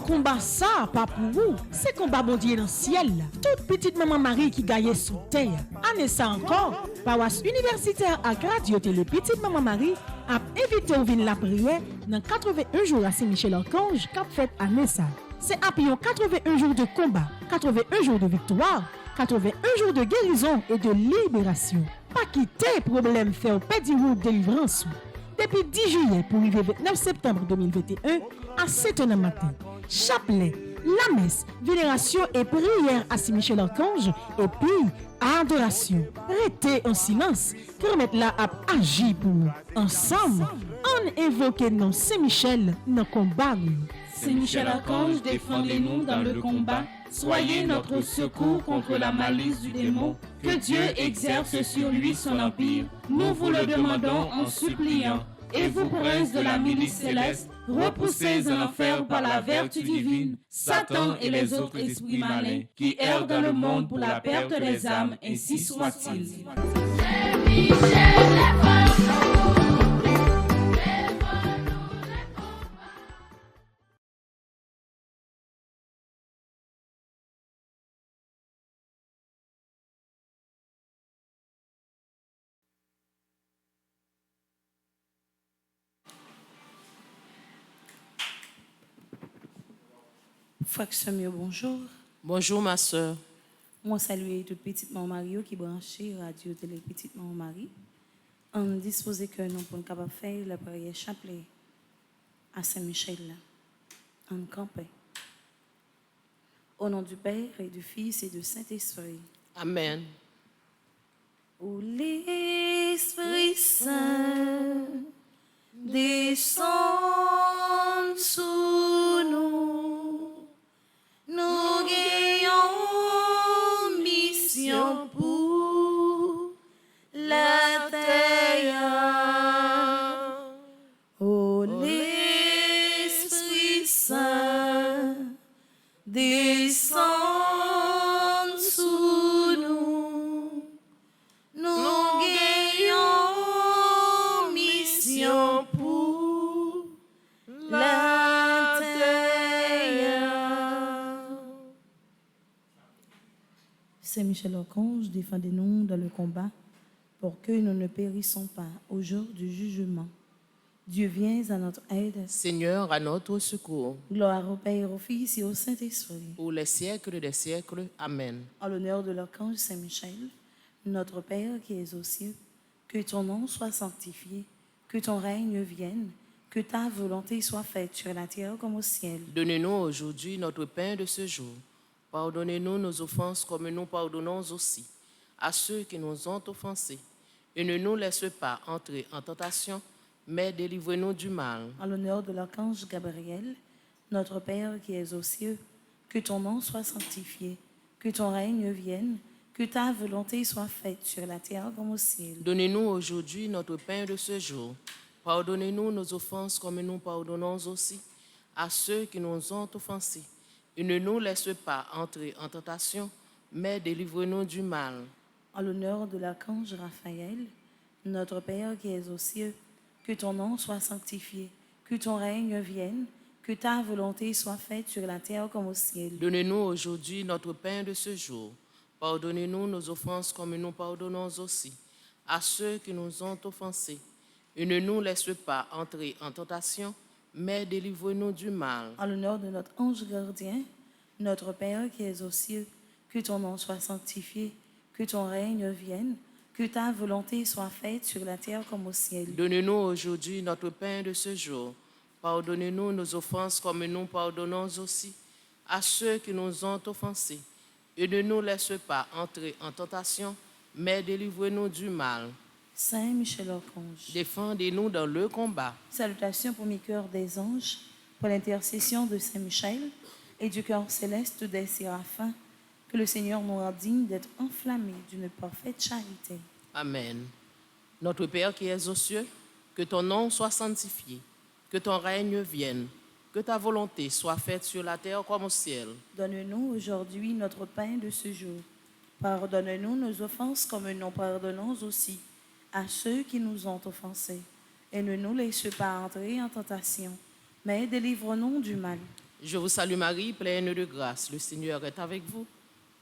Combat ça, pas pour vous, c'est combat bon Dieu dans le ciel. Toute petite maman Marie qui gagne sous terre. Année ça encore, paroisse universitaire à Radio Télé Petite Maman Marie a invité au vin la prière dans 81 jours à Saint-Michel-Archange qu'a fait année ça. C'est après 81 jours de combat, 81 jours de victoire, 81 jours de guérison et de libération. Pas quitter problème faire pédi route délivrance. Depuis 10 juillet pour arriver 29 septembre 2021 à 7h du matin. Chapelet, la messe, vénération et prière à Saint-Michel-Archange et puis adoration. Restez en silence, permettre là à agir pour nous. Ensemble, on invoque non Saint-Michel dans le combat. Saint-Michel-Archange, défendez-nous dans le combat. Soyez notre secours contre la malice du démon. Que Dieu exerce sur lui son empire. Nous vous le demandons en suppliant. Et vous, princes de la milice céleste, repoussez en enfer par la vertu divine Satan et les autres esprits malins qui errent dans le monde pour la perte des âmes, ainsi soit-il. Frère Samuel, bonjour. Bonjour ma soeur. Moi saluer toute petite maman Mario qui branchée Radio Télé Petite Maman Marie. On dispose que nous pour capable faire la prière chapelet à Saint-Michel en campé. Au nom du Père et du Fils et du Saint-Esprit. Amen. Où l'Esprit Saint descend sous nous, nous gagnons mission pour la terre. Oh, l'Esprit Saint descend sous nous, nous gagnons mission pour la terre. Saint-Michel-Archange, défendez-nous dans le combat pour que nous ne périssons pas au jour du jugement. Dieu vient à notre aide. Seigneur, à notre secours. Gloire au Père, au Fils et au Saint-Esprit. Pour les siècles des siècles. Amen. En l'honneur de l'archange Saint-Michel, notre Père qui es aux cieux, que ton nom soit sanctifié, que ton règne vienne, que ta volonté soit faite sur la terre comme au ciel. Donnez-nous aujourd'hui notre pain de ce jour. Pardonnez-nous nos offenses comme nous pardonnons aussi à ceux qui nous ont offensés. Et ne nous laisse pas entrer en tentation, mais délivrez-nous du mal. En l'honneur de l'archange Gabriel, notre Père qui es aux cieux, que ton nom soit sanctifié, que ton règne vienne, que ta volonté soit faite sur la terre comme au ciel. Donnez-nous aujourd'hui notre pain de ce jour. Pardonnez-nous nos offenses comme nous pardonnons aussi à ceux qui nous ont offensés. Et ne nous laisse pas entrer en tentation, mais délivrez-nous du mal. En l'honneur de l'archange Raphaël, notre Père qui es aux cieux, que ton nom soit sanctifié, que ton règne vienne, que ta volonté soit faite sur la terre comme au ciel. Donnez-nous aujourd'hui notre pain de ce jour. Pardonnez-nous nos offenses comme nous pardonnons aussi à ceux qui nous ont offensés. Et ne nous laisse pas entrer en tentation, mais délivrez-nous du mal. En l'honneur de notre ange gardien, notre Père qui es aux cieux, que ton nom soit sanctifié, que ton règne vienne, que ta volonté soit faite sur la terre comme au ciel. Donnez-nous aujourd'hui notre pain de ce jour. Pardonnez-nous nos offenses comme nous pardonnons aussi à ceux qui nous ont offensés. Et ne nous laisse pas entrer en tentation, mais délivrez-nous du mal. Saint Michel-Archange, défendez-nous dans le combat. Salutations pour mes cœurs des anges, pour l'intercession de Saint Michel et du cœur céleste des séraphins, que le Seigneur nous rende dignes d'être enflammés d'une parfaite charité. Amen. Notre Père qui es aux cieux, que ton nom soit sanctifié, que ton règne vienne, que ta volonté soit faite sur la terre comme au ciel. Donne-nous aujourd'hui notre pain de ce jour. Pardonne-nous nos offenses comme nous pardonnons aussi à ceux qui nous ont offensés. et ne nous laisse pas entrer en tentation, mais délivre-nous du mal. Je vous salue Marie, pleine de grâce, le Seigneur est avec vous.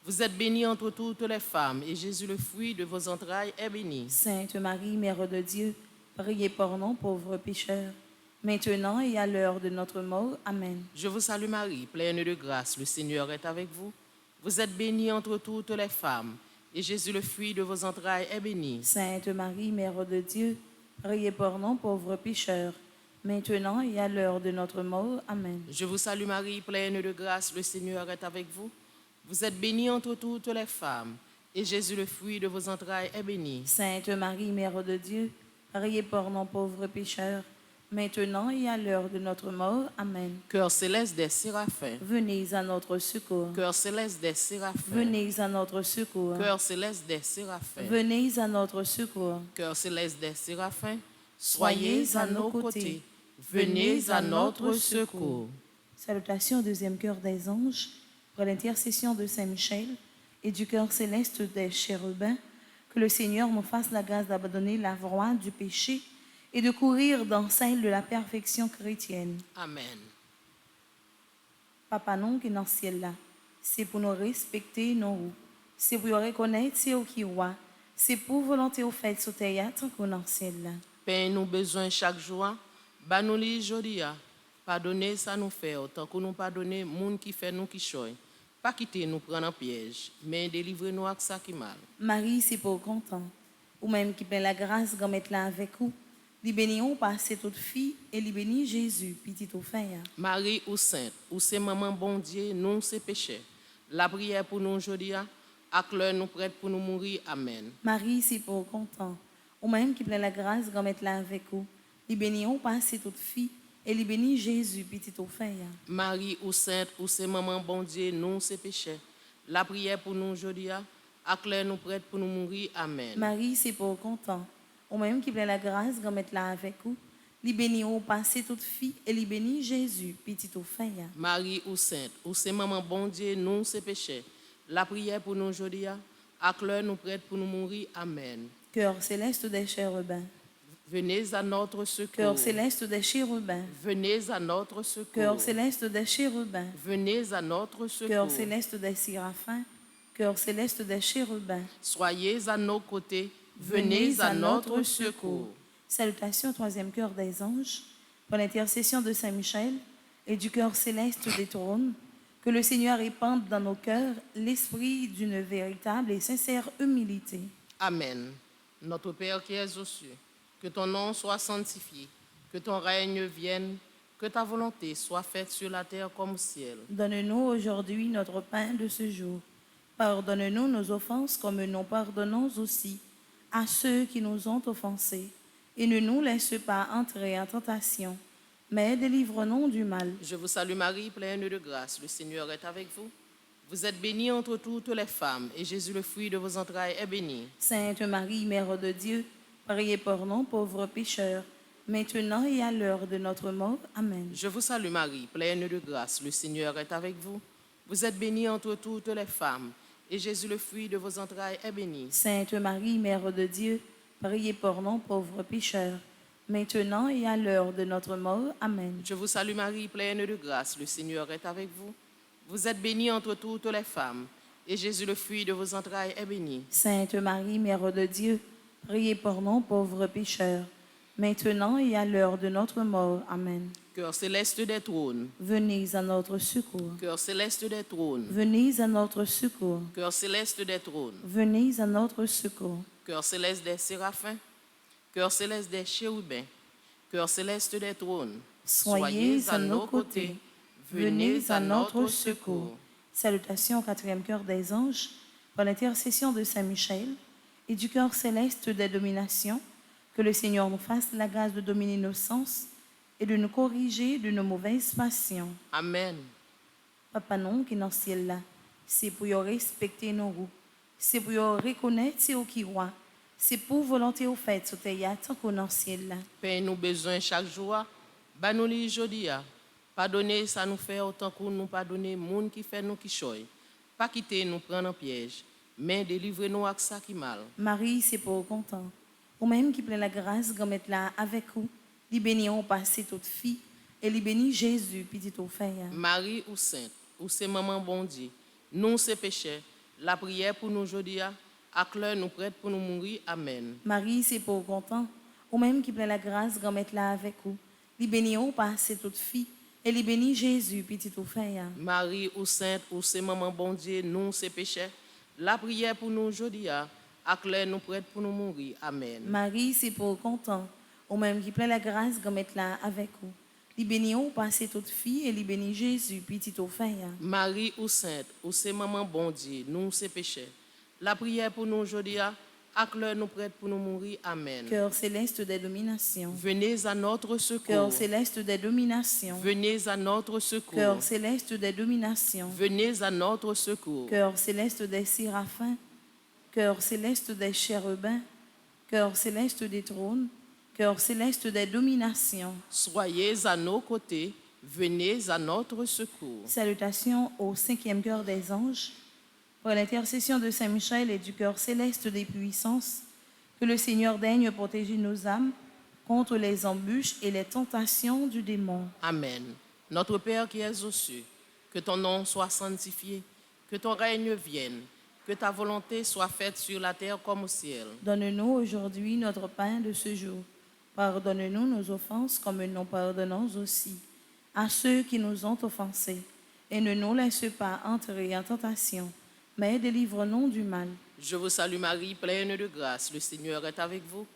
Vous êtes bénie entre toutes les femmes, et Jésus, le fruit de vos entrailles, est béni. Sainte Marie, Mère de Dieu, priez pour nous pauvres pécheurs, maintenant et à l'heure de notre mort. Amen. Je vous salue Marie, pleine de grâce, le Seigneur est avec vous. Vous êtes bénie entre toutes les femmes, et Jésus, le fruit de vos entrailles, est béni. Sainte Marie, Mère de Dieu, priez pour nous pauvres pécheurs, maintenant et à l'heure de notre mort. Amen. Je vous salue Marie, pleine de grâce, le Seigneur est avec vous. Vous êtes bénie entre toutes les femmes, et Jésus, le fruit de vos entrailles, est béni. Sainte Marie, Mère de Dieu, priez pour nous pauvres pécheurs, maintenant et à l'heure de notre mort. Amen. Cœur céleste des séraphins, Venez à notre secours. cœur céleste des séraphins, Venez à notre secours. cœur céleste des séraphins, Venez à notre secours. cœur céleste des séraphins, soyez à nos côtés, venez à notre secours. Salutations au deuxième cœur des anges, pour l'intercession de Saint Michel et du cœur céleste des chérubins, que le Seigneur nous fasse la grâce d'abandonner la voie du péché et de courir dans celle de la perfection chrétienne. Amen. Papa non qui est dans le ciel là, c'est pour nous respecter nous, c'est pour nous reconnaître c'est au qui roi, c'est pour volonté au fait sur terre tant qu'on est dans le ciel là. Pain nous besoin chaque jour, bah nous li jodi a. Pardonnez ça nous fait autant que nous pardonner moun qui fait nous qui choy. Pas quitter nous prendre en piège, mais délivrez-nous avec ça qui mal. Marie, c'est pour content, ou même qui plein la grâce grand mettre là avec vous. Li béni ou passer toute fille et li béni Jésus, petit au fin. Marie ou sainte, ou c'est maman bon Dieu, nous c'est péché. La prière pour nous aujourd'hui, ak l'heure nous prête pour nous mourir. Amen. Marie, c'est pour content, ou même qui plein la grâce grand mettre là avec vous. Li béni ou passer toute fille et li béni Jésus, petit au fin. Marie ou sainte, ou c'est maman bon Dieu, nous c'est péché. La prière pour nous aujourd'hui, ak l'heure nous prête pour nous mourir. Amen. Marie, c'est pour content, ou même qui plein la grâce grand mettre là avec vous. Li béni ou passer toute fille et li béni Jésus, petit au fin. Marie ou sainte, ou c'est maman bon Dieu, nous c'est péché. La prière pour nous aujourd'hui, ak l'heure nous prête pour nous mourir. Amen. Cœur céleste des chérubins, Venez à notre secours. cœur céleste des chérubins, Venez à notre secours. cœur céleste des chérubins, Venez à notre secours. cœur céleste des séraphins, cœur céleste des chérubins. Soyez à nos côtés. Venez à notre secours. Salutations au troisième cœur des anges, pour l'intercession de Saint Michel et du cœur céleste des trônes, que le Seigneur répande dans nos cœurs l'esprit d'une véritable et sincère humilité. Amen. Notre Père qui es aux cieux, que ton nom soit sanctifié, que ton règne vienne, que ta volonté soit faite sur la terre comme au ciel. Donne-nous aujourd'hui notre pain de ce jour. Pardonne-nous nos offenses comme nous pardonnons aussi à ceux qui nous ont offensés. Et ne nous laisse pas entrer en tentation, mais délivre-nous du mal. Je vous salue Marie, pleine de grâce. Le Seigneur est avec vous. Vous êtes bénie entre toutes les femmes, et Jésus, le fruit de vos entrailles, est béni. Sainte Marie, Mère de Dieu, priez pour nous pauvres pécheurs, maintenant et à l'heure de notre mort. Amen. Je vous salue Marie, pleine de grâce. Le Seigneur est avec vous. Vous êtes bénie entre toutes les femmes, et Jésus, le fruit de vos entrailles, est béni. Sainte Marie, Mère de Dieu, priez pour nous pauvres pécheurs, maintenant et à l'heure de notre mort. Amen. Je vous salue Marie, pleine de grâce. Le Seigneur est avec vous. Vous êtes bénie entre toutes les femmes, et Jésus, le fruit de vos entrailles, est béni. Sainte Marie, Mère de Dieu, priez pour nous pauvres pécheurs, maintenant et à l'heure de notre mort. Amen. Cœur céleste des trônes, Venez à notre secours. cœur céleste des trônes, Venez à notre secours. cœur céleste des trônes, Venez à notre secours. cœur céleste des séraphins, cœur céleste des chérubins, cœur céleste des trônes, Soyez à nos côtés. Venez à notre secours. Salutations au quatrième cœur des anges, par l'intercession de Saint Michel et du cœur céleste des dominations, que le Seigneur nous fasse la grâce de dominer nos sens et de nous corriger de nos mauvaises passions. Amen. Papa non qui est dans le ciel là, c'est pour y respecter nos roues, c'est pour y reconnaître c'est au qui roi, c'est pour volonté au fait sur terre tant qu'on est dans le ciel là. Paix nous besoin chaque jour, bah nous li jodi a. Pardonnez ça nous fait autant que nous pardonner moun qui fait nous qui choy. Pas quitter nous prendre en piège, mais délivrez-nous avec ça qui mal. Marie, c'est pour content, Ou même qui plein la grâce, grand mettre là avec vous, li béni on passé toute fille, et li béni Jésus, petit au fait. Marie ou sainte, ou c'est maman bon Dieu, nous c'est péchés, la prière pour nous aujourd'hui, à l'heure nous prête pour nous mourir. Amen. Marie, c'est pour content, ou même qui plein la grâce, grand mettre là avec vous, li béni on passé toute fille, et li béni Jésus, petit au fait. Marie ou sainte, ou c'est maman bon Dieu, nous c'est péchés, la prière pour nous aujourd'hui, à l'heure nous prête pour nous mourir. Amen. Marie, c'est pour content, ou même qui plein la grâce, grand mettre là avec vous. Li béni on passé toute fille, et li béni Jésus, petit au fait. Marie ou sainte, ou c'est maman bon Dieu, nous c'est péchés, la prière pour nous aujourd'hui, à l'heure nous prête pour nous mourir. Amen. Cœur céleste des dominations. Venez à notre secours. Cœur céleste des dominations. Venez à notre secours. Cœur céleste des dominations. Venez à notre secours. Cœur céleste des séraphins. Cœur céleste des chérubins. Cœur céleste des trônes. Cœur céleste des dominations. Soyez à nos côtés. Venez à notre secours. Salutations au 5e cœur des anges. Pour l'intercession de Saint Michel et du cœur céleste des puissances, que le Seigneur daigne protéger nos âmes contre les embûches et les tentations du démon. Amen. Notre Père qui es aux cieux, que ton nom soit sanctifié, que ton règne vienne, que ta volonté soit faite sur la terre comme au ciel. Donne-nous aujourd'hui notre pain de ce jour. Pardonne-nous nos offenses comme nous pardonnons aussi à ceux qui nous ont offensés. Et ne nous laisse pas entrer en tentation, mais délivre-nous du mal. Je vous salue Marie, pleine de grâce, le Seigneur est avec vous.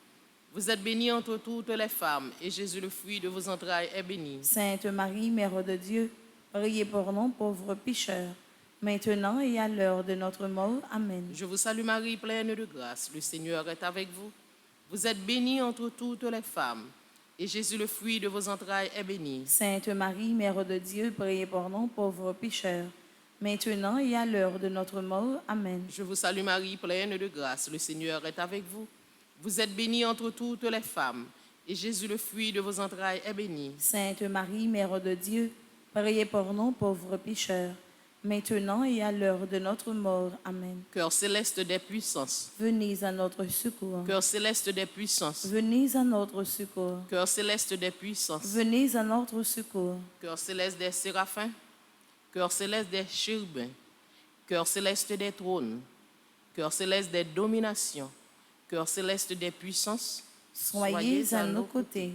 Vous êtes bénie entre toutes les femmes, et Jésus, le fruit de vos entrailles, est béni. Sainte Marie, Mère de Dieu, priez pour nous pauvres pécheurs, maintenant et à l'heure de notre mort. Amen. Je vous salue Marie, pleine de grâce, le Seigneur est avec vous. Vous êtes bénie entre toutes les femmes, et Jésus, le fruit de vos entrailles, est béni. Sainte Marie, Mère de Dieu, priez pour nous pauvres pécheurs, maintenant et à l'heure de notre mort. Amen. Je vous salue Marie, pleine de grâce, le Seigneur est avec vous. Vous êtes bénie entre toutes les femmes, et Jésus, le fruit de vos entrailles, est béni. Sainte Marie, Mère de Dieu, priez pour nous pauvres pécheurs, maintenant et à l'heure de notre mort. Amen. Cœur céleste des puissances. Venez à notre secours. Cœur céleste des puissances. Venez à notre secours. Cœur céleste des puissances. Venez à notre secours. Cœur céleste des séraphins. Cœur céleste des chérubins. Cœur céleste des trônes. Cœur céleste des dominations. Cœur céleste des puissances. Soyez à nos côtés.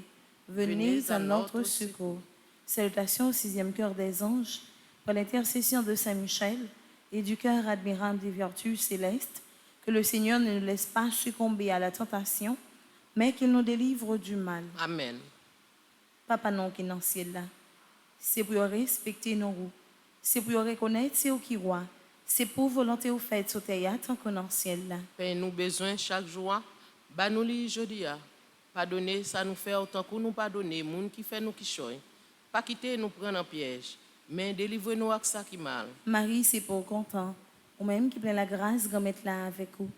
Venez à notre secours. Salutations au 6e cœur des anges. Pour l'intercession de Saint Michel et du cœur admirable des vertus célestes, que le Seigneur ne nous laisse pas succomber à la tentation, mais qu'il nous délivre du mal. Amen. Papa non qui est dans le ciel là, c'est pour respecter nos roues, c'est pour reconnaître c'est au qui roi, c'est pour volonté au fait sur terre tant qu'on est dans le ciel là. Père, nous besoin chaque jour, bah nous li jeudi a. Pardonner ça nous fait autant que nous pardonner moun qui fait nous qui choy. Pas quitter nous prendre en piège, mais délivrer-nous avec ça qui mal. Marie, c'est pour content, ou même qui plein la grâce grand mettre là avec vous.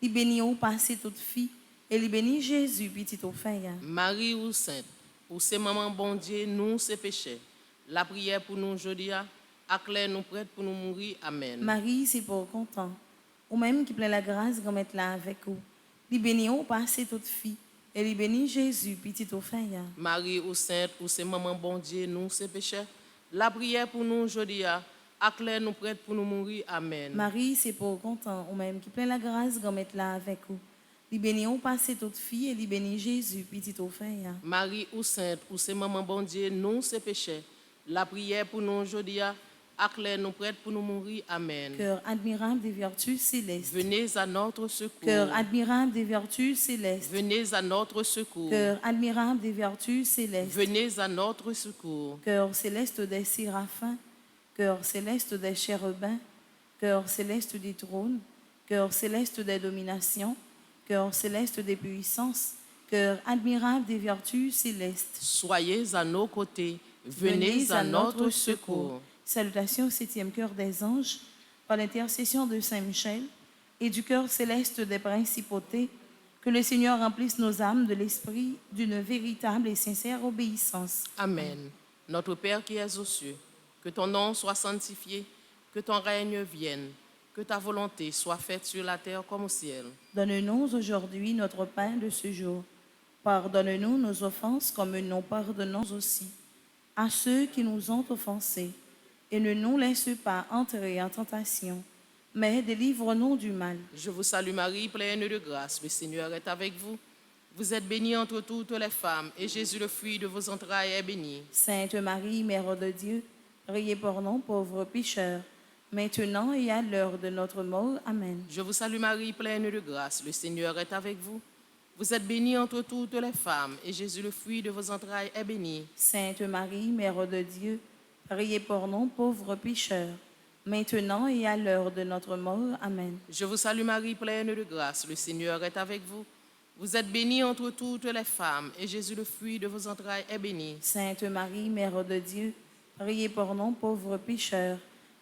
Il bénit ou passer toute fille, et il bénit Jésus petit au fin. Marie ou sainte, ou c'est maman bon Dieu, nous c'est péché. La prière pour nous aujourd'hui, à clair nous prête pour nous mourir. Amen. Marie, c'est pour content, ou même qui plein la grâce grand mettre là avec vous. Il bénit ou passer toute fille, et il bénit Jésus petit au fin. Marie ou sainte, ou c'est maman bon Dieu, nous c'est péché. La prière pour nous aujourd'hui, à clair nous prête pour nous mourir. Amen. Marie, c'est pour content, ou même qui plein la grâce grand mettre là avec vous. Il bénit ou passer toute fille, et il bénit Jésus petit au fin. Marie ou sainte, ou c'est maman bon Dieu, nous c'est péché. La prière pour nous aujourd'hui, à clair nous prête pour nous mourir. Amen. Cœur admirable des vertus célestes. Venez à notre secours. Cœur admirable des vertus célestes. Venez à notre secours. Cœur admirable des vertus célestes. Venez à notre secours. Cœur céleste des séraphins. Cœur céleste des chérubins. Cœur céleste des trônes. Cœur céleste des dominations. Cœur céleste des puissances. Cœur admirable des vertus célestes. Soyez à nos côtés. Venez à notre secours. Salutations au 7e cœur des anges, par l'intercession de Saint Michel et du cœur céleste des principautés, que le Seigneur remplisse nos âmes de l'esprit d'une véritable et sincère obéissance. Amen. Notre Père qui es aux cieux, que ton nom soit sanctifié, que ton règne vienne, que ta volonté soit faite sur la terre comme au ciel. Donne-nous aujourd'hui notre pain de ce jour. Pardonne-nous nos offenses comme nous pardonnons aussi à ceux qui nous ont offensés. Et ne nous laisse pas entrer en tentation, mais délivre-nous du mal. Je vous salue Marie, pleine de grâce, le Seigneur est avec vous. Vous êtes bénie entre toutes les femmes, et Jésus, le fruit de vos entrailles, est béni. Sainte Marie, Mère de Dieu, priez pour nous pauvres pécheurs, maintenant et à l'heure de notre mort. Amen. Je vous salue Marie, pleine de grâce, le Seigneur est avec vous. Vous êtes bénie entre toutes les femmes, et Jésus, le fruit de vos entrailles, est béni. Sainte Marie, Mère de Dieu, priez pour nous pauvres pécheurs, maintenant et à l'heure de notre mort. Amen. Je vous salue Marie, pleine de grâce, le Seigneur est avec vous. Vous êtes bénie entre toutes les femmes, et Jésus, le fruit de vos entrailles, est béni. Sainte Marie, Mère de Dieu, priez pour nous pauvres pécheurs,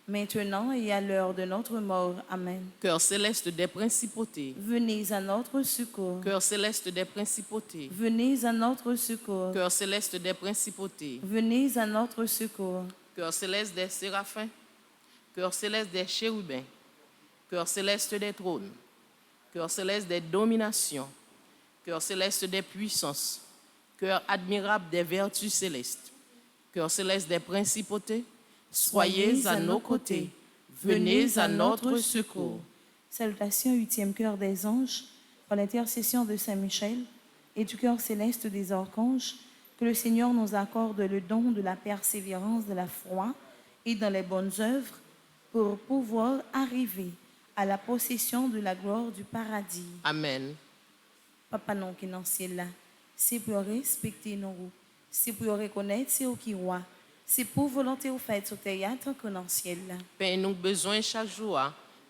maintenant et à l'heure de notre mort. Amen. Cœur céleste des principautés, Venez à notre secours. cœur céleste des principautés, Venez à notre secours. cœur céleste des principautés, Venez à notre secours. cœur céleste des séraphins, cœur céleste des chérubins, cœur céleste des trônes, cœur céleste des dominations, cœur céleste des puissances, cœur admirable des vertus célestes, cœur céleste des principautés, soyez à nos côtés, venez à notre secours. Salutations, 8e cœur des anges, par l'intercession de Saint Michel et du cœur céleste des archanges, que le Seigneur nous accorde le don de la persévérance, de la foi et dans les bonnes œuvres pour pouvoir arriver à la possession de la gloire du paradis. Amen. Papa non qui est dans le ciel là, c'est pour respecter nos roues, c'est pour reconnaître c'est au qui roi, c'est pour volonté au fait sur théâtre que dans le ciel là. Pain nous besoin chaque jour.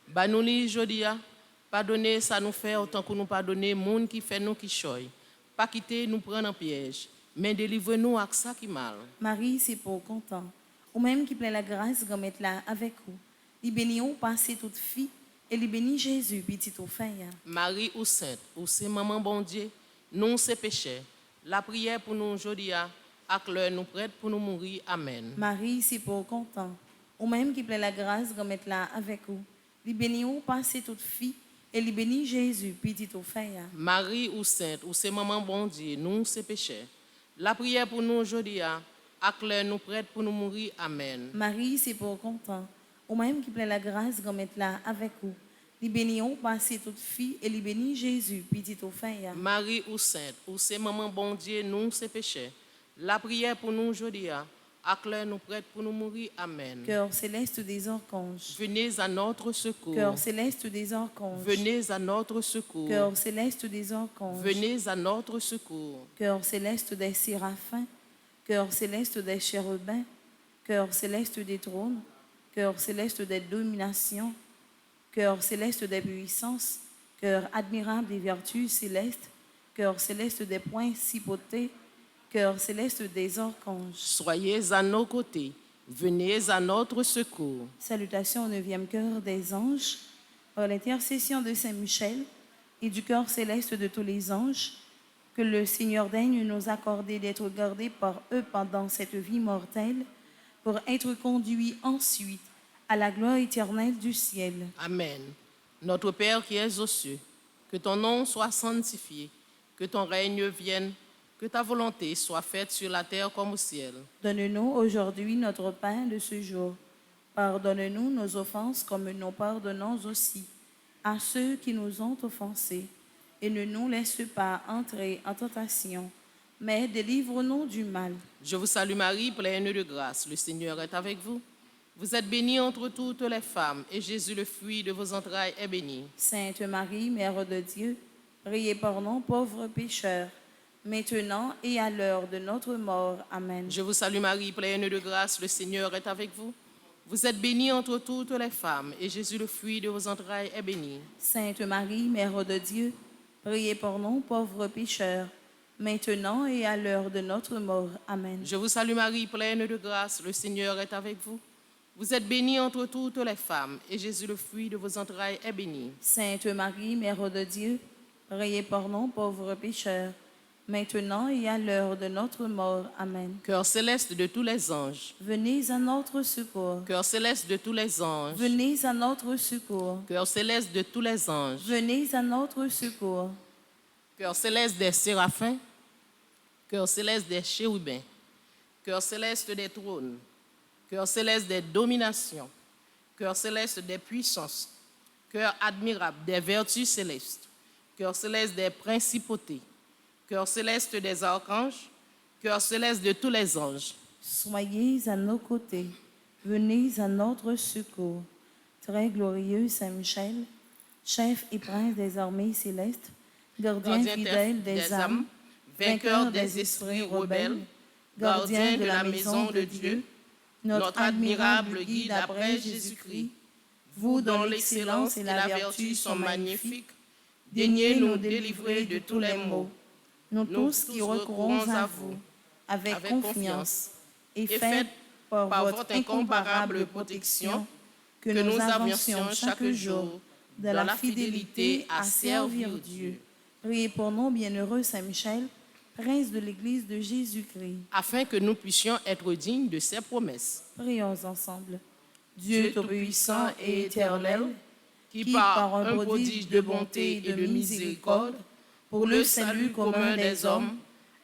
Bah nous li jodi a, pardonner ça nous fait autant que nous pardonner monde qui fait nous qui choy. Pas quitter nous prendre en piège, mais délivre-nous avec ça qui mal. Marie, c'est pour content, ou même qui plein la grâce grand mettre là avec vous. Il bénit ou passer toute fille et il bénit Jésus petit au fin. Marie ou sainte, ou c'est maman bon Dieu, nous c'est péché. La prière pour nous jodi a, ak l'heure nous prête pour nous mourir. Amen. Marie, c'est pour content, ou même qui plein la grâce grand mettre là avec vous. Il bénit ou passer toute fille et il bénit Jésus petit au fin. Marie ou sainte, ou c'est maman bon Dieu, nous c'est péché. La prière pour nous aujourd'hui, ak l'heure nous prête pour nous mourir. Amen. Marie, c'est pour content, ou même qui plein la grâce grand mettre là avec vous. Il bénit ou passer toute fille et il bénit Jésus petit au fin. Marie ou sainte, ou c'est maman bon Dieu, nous c'est péché. La prière pour nous aujourd'hui, ak l'heure nous prête pour nous mourir. Amen. Cœur céleste des archanges. Venez à notre secours. Cœur céleste des archanges. Venez à notre secours. Cœur céleste des archanges. Venez à notre secours. Cœur céleste des séraphins. Cœur céleste des chérubins. Cœur céleste des trônes. Cœur céleste des dominations. Cœur céleste des puissances. Cœur admirable des vertus célestes. Cœur céleste des principautés. Cœur céleste des archanges. Soyez à nos côtés. Venez à notre secours. Salutations au 9e cœur des anges, par l'intercession de Saint Michel et du cœur céleste de tous les anges, que le Seigneur daigne nous accorder d'être gardés par eux pendant cette vie mortelle, pour être conduits ensuite à la gloire éternelle du ciel. Amen. Notre Père qui es aux cieux, que ton nom soit sanctifié, que ton règne vienne, que ta volonté soit faite sur la terre comme au ciel. Donne-nous aujourd'hui notre pain de ce jour. Pardonne-nous nos offenses comme nous pardonnons aussi à ceux qui nous ont offensés. Et ne nous laisse pas entrer en tentation, mais délivre-nous du mal. Je vous salue Marie, pleine de grâce. Le Seigneur est avec vous. Vous êtes bénie entre toutes les femmes, et Jésus, le fruit de vos entrailles, est béni. Sainte Marie, Mère de Dieu, priez pour nous pauvres pécheurs, maintenant et à l'heure de notre mort. Amen. Je vous salue Marie, pleine de grâce. Le Seigneur est avec vous. Vous êtes bénie entre toutes les femmes, et Jésus, le fruit de vos entrailles, est béni. Sainte Marie, Mère de Dieu, priez pour nous pauvres pécheurs, maintenant et à l'heure de notre mort. Amen. Je vous salue Marie, pleine de grâce. Le Seigneur est avec vous. Vous êtes bénie entre toutes les femmes, et Jésus, le fruit de vos entrailles, est béni. Sainte Marie, Mère de Dieu, priez pour nous pauvres pécheurs, maintenant et à l'heure de notre mort. Amen. Cœur céleste de tous les anges, Venez à notre secours. cœur céleste de tous les anges, Venez à notre secours. cœur céleste de tous les anges, Venez à notre secours. cœur céleste des séraphins, cœur céleste des chérubins, cœur céleste des trônes, cœur céleste des dominations, cœur céleste des puissances, cœur admirable des vertus célestes, cœur céleste des principautés, cœur céleste des archanges, cœur céleste de tous les anges. Soyez à nos côtés. Venez à notre secours. Très glorieux Saint-Michel, chef et prince des armées célestes, gardien fidèle des âmes, vainqueur des esprits rebelles, gardien de la maison de Dieu, notre admirable guide après Jésus-Christ, vous dont l'excellence et la vertu sont magnifiques, daignez nous délivrer de tous les maux. Nous tous qui recourons à vous avec confiance et faites par votre incomparable protection que nous avancions chaque jour de la fidélité à servir Dieu. Priez pour nous, bienheureux Saint-Michel, prince de l'Église de Jésus-Christ, afin que nous puissions être dignes de ses promesses. Prions ensemble. Dieu Tout-Puissant et éternel, Qui par un prodige de bonté et de miséricorde, pour le salut commun des hommes,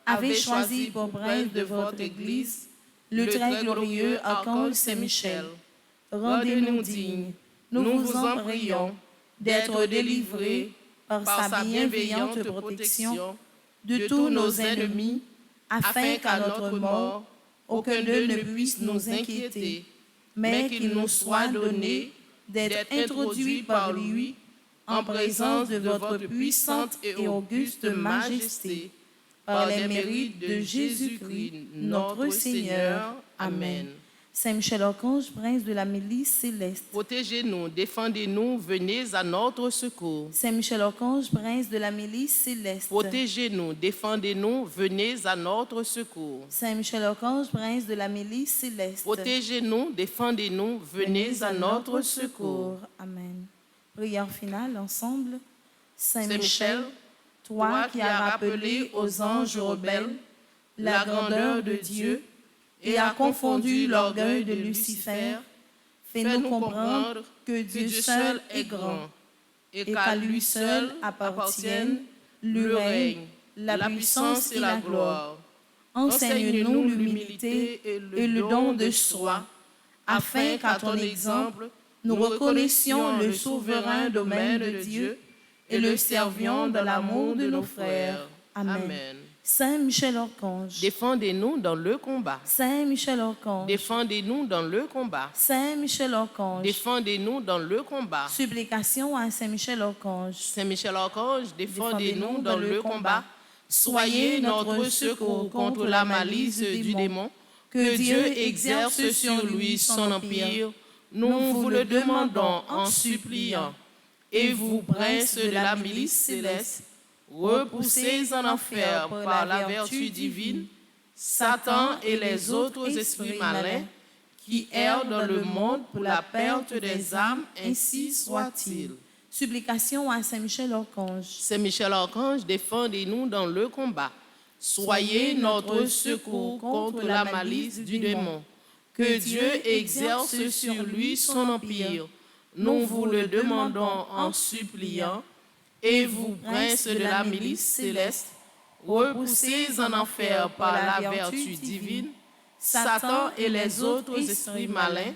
avez choisi pour prince de votre Église le très glorieux archange Saint-Michel. Rendez-nous dignes, nous vous en prions, d'être délivrés par sa bienveillante protection de tous nos ennemis, afin qu'à notre mort, aucun d'eux ne puisse nous inquiéter, mais qu'il nous soit donné d'être introduits par lui en présence de votre puissante et auguste majesté, par les mérites de Jésus-Christ, notre Seigneur. Amen. Saint Michel Archange, prince de la milice céleste. Protégez-nous, défendez-nous, venez à notre secours. Saint Michel Archange, prince de la milice céleste. Protégez-nous, défendez-nous, venez à notre secours. Saint Michel Archange, prince de la milice céleste. Protégez-nous, défendez-nous, venez à notre secours. Amen. Prière finale ensemble. Saint Saint Michel, toi qui as rappelé aux anges rebelles la grandeur de Dieu et as confondu l'orgueil de Lucifer, fais-nous comprendre que Dieu seul est grand et qu'à lui seul appartiennent le règne, la puissance et la gloire. Enseigne-nous l'humilité et le don de soi, afin qu'à ton exemple, nous reconnaissions le souverain domaine de Dieu et le servions dans l'amour de nos frères. Amen. Saint Michel Archange, défendez-nous dans le combat. Saint Michel Archange, Défendez-nous dans le combat. Saint Michel Archange, Défendez-nous dans le combat. supplication à Saint Michel Archange. Saint Michel Archange, défendez-nous dans le combat. Soyez notre secours contre la malice du démon. Que Dieu exerce sur lui son empire. Nous vous le demandons en suppliant. Et vous, princes de la milice céleste, repoussez en enfer par la vertu divine Satan et les autres esprits malins qui errent dans le monde pour la perte des âmes, ainsi soit-il. Supplication à Saint Michel Archange. Saint Michel Archange, défendez-nous dans le combat. Soyez notre secours contre la malice du démon. Que Dieu exerce sur lui son empire. Nous vous le demandons en suppliant. Et vous, princes de la milice céleste, repoussez en enfer par la vertu divine Satan et les autres esprits malins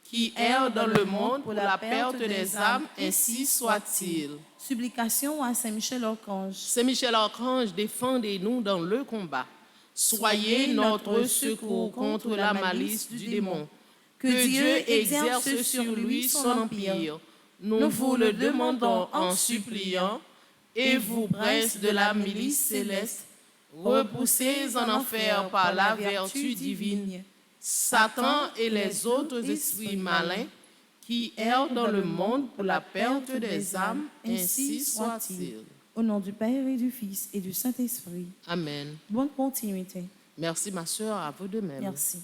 qui errent dans le monde pour la perte des âmes, ainsi soit-il. Supplication à Saint Michel Archange. Saint Michel Archange, défendez-nous dans le combat. Soyez notre secours contre la malice du démon. Que Dieu exerce sur lui son empire. Nous vous le demandons en suppliant. Et vous, princes de la milice céleste, repoussez en enfer par la vertu divine Satan et les autres esprits malins qui errent dans le monde pour la perte des âmes, ainsi soit-il. Au nom du Père et du Fils et du Saint-Esprit. Amen. Bonne continuité. Merci ma sœur, à vous de même. Merci.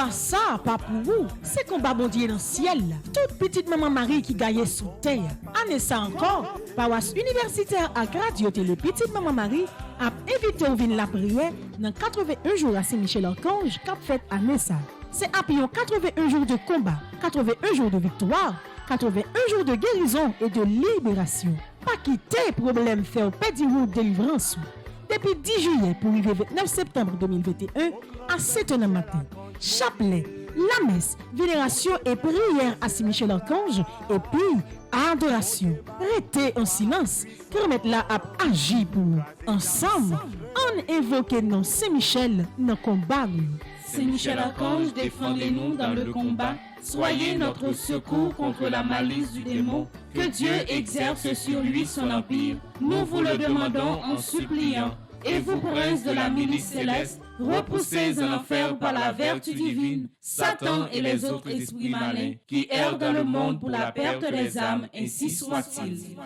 combat ça, pas pour vous. C'est combat bon Dieu dans le ciel. Toute petite maman Marie qui gagne sous terre. Année ça encore, paroisse universitaire à Radio Télé Petite Maman Marie a invité au vin la prière dans 81 jours à Saint-Michel-Archange qu'a fait année ça. C'est après 81 jours de combat, 81 jours de victoire, 81 jours de guérison et de libération. Pas quitter problème faire pédir ou délivrance. Depuis 10 juillet pour arriver 29 septembre 2021 à 7h du matin. Chapelet, la messe, vénération et prière à Saint-Michel-Archange et puis adoration. Restez en silence, permettre la à agir pour nous. Ensemble, on invoque non Saint-Michel dans le combat. Saint-Michel-Archange, défendez-nous dans le combat. Soyez notre secours contre la malice du démon. Que Dieu exerce sur lui son empire. Nous vous le demandons en suppliant. Et vous, princes de la milice céleste, repoussez en enfer par la vertu divine Satan et les autres esprits malins qui errent dans le monde pour la perte des âmes, ainsi soit-il.